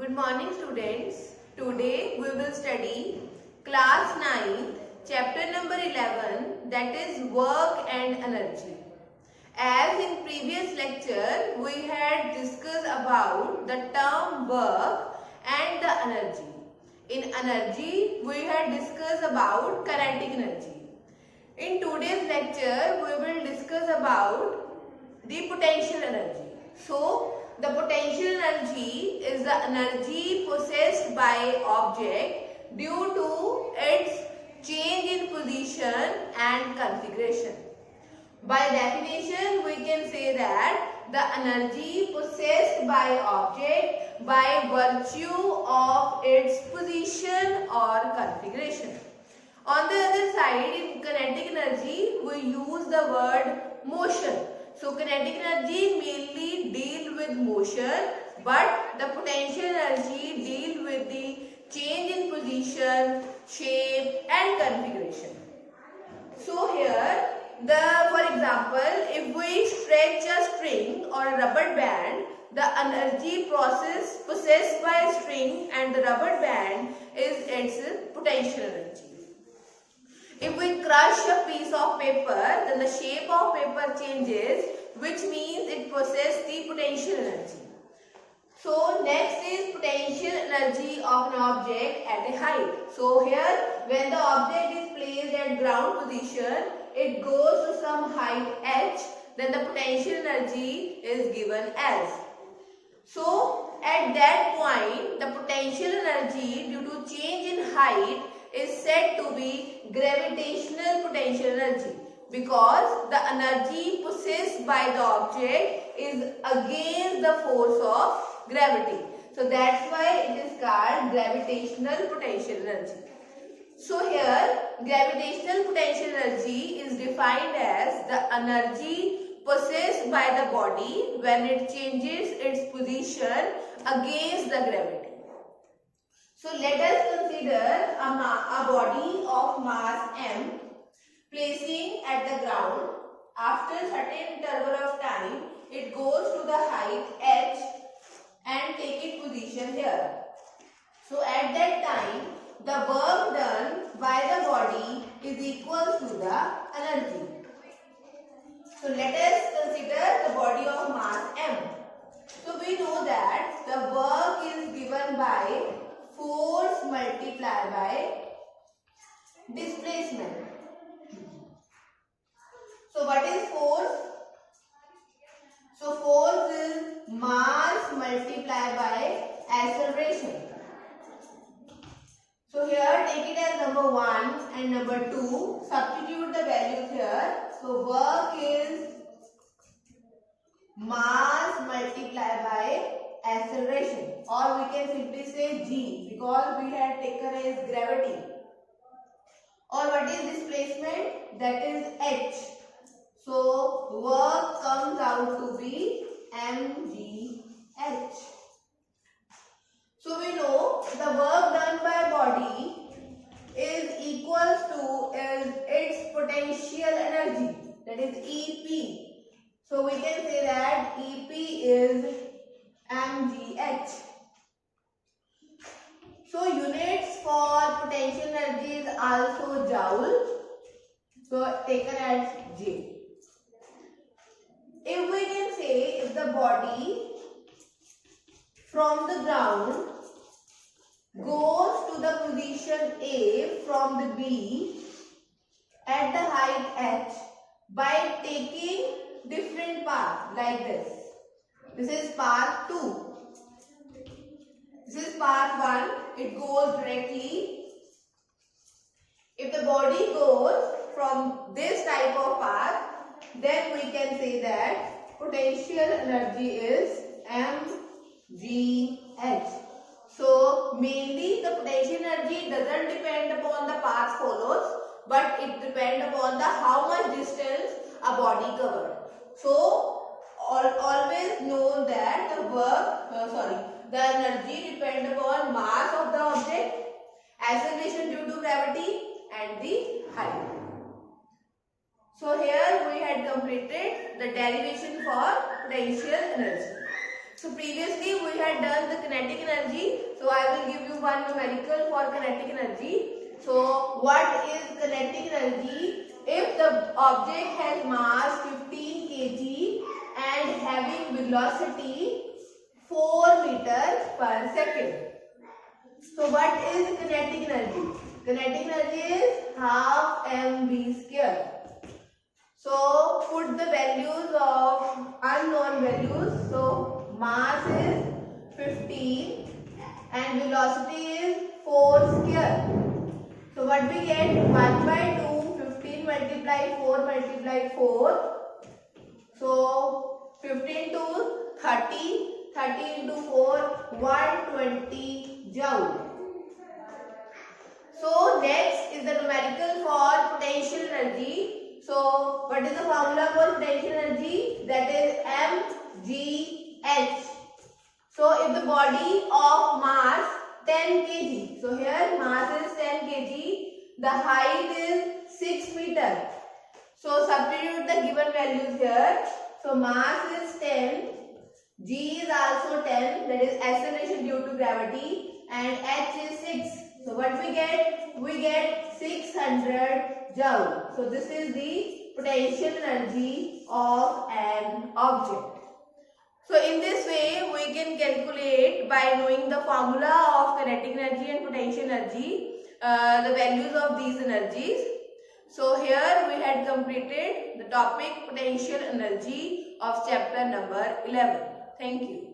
Good morning students. Today we will study class 9 chapter number 11, that is work and energy. As in previous lecture we had discussed about the term work and the energy. In energy we had discussed about kinetic energy. In today's lecture we will discuss about the potential energy. So the potential energy is the energy possessed by object due to its change in position and configuration. By definition, we can say that the energy possessed by object by virtue of its position or configuration. On the other side, in kinetic energy, we use the word motion. So kinetic energy mainly deal with motion, but the potential energy deal with the change in position, shape and configuration. So here, for example, if we stretch a string or a rubber band, the energy possessed by a string and the rubber band is its potential energy. If we crush a piece of paper, then the shape of paper changes, which means it possesses the potential energy. So next is potential energy of an object at a height. So here, when the object is placed at ground position, it goes to some height h, then the potential energy is given as. So at that point, the potential energy due to change in height is said to be gravitational potential energy, because the energy possessed by the object is against the force of gravity. So that's why it is called gravitational potential energy. So here, gravitational potential energy is defined as the energy possessed by the body when it changes its position against the gravity. So let us consider a body of mass m placing at the ground. After a certain interval of time, it goes to the height h and take its position here. So at that time, the work done by the body is equal to the energy. So let us consider the body of mass m. So we know that the work is given by force multiplied by displacement. So what is force? So force is mass multiplied by acceleration. So here take it as number 1 and number 2. Substitute the values here. So work is mass multiplied by acceleration, or we can simply say g, because we had taken as gravity. Or what is displacement? That is h. So work comes out to be mgh. So we know the work done by body is equals to its potential energy, that is EP. So we can say that EP is mgh. So units for potential energy is also joule. So taken as J. If we can say, if the body from the ground goes to the position A from the B at the height h by taking different paths like this. This is path 2. This is path 1. It goes directly. If the body goes from this type of path, then we can say that potential energy is mgh. So mainly the potential energy doesn't depend upon the path follows, but it depends upon the how much distance a body covered. So always know that the energy depends upon mass of the object, acceleration due to gravity and the height. So here we had completed the derivation for potential energy. So previously we had done the kinetic energy. So I will give you one numerical for kinetic energy. So what is kinetic energy? If the object has mass 15 kg and having velocity 4 meters per second. So what is kinetic energy? Kinetic energy is half mv square. So put the values of unknown values. So mass is 15 and velocity is 4 square. So what we get? 1 by 2, 15 multiply 4 multiply 4. So 15 to 30, 30 into 4, 120 joule. So next is the numerical for potential energy. So what is the formula for potential energy? That is mgh. So if the body of mass 10 kg. So here mass is 10 kg. The height is 6 meter. So substitute the given values here. So mass is 10. G is also 10. That is acceleration due to gravity. And h is 6. So what we get? We get 600 joule. So this is the potential energy of an object. So in this way we can calculate by knowing the formula of kinetic energy and potential energy the values of these energies. So here we had completed the topic potential energy of chapter number 11. Thank you.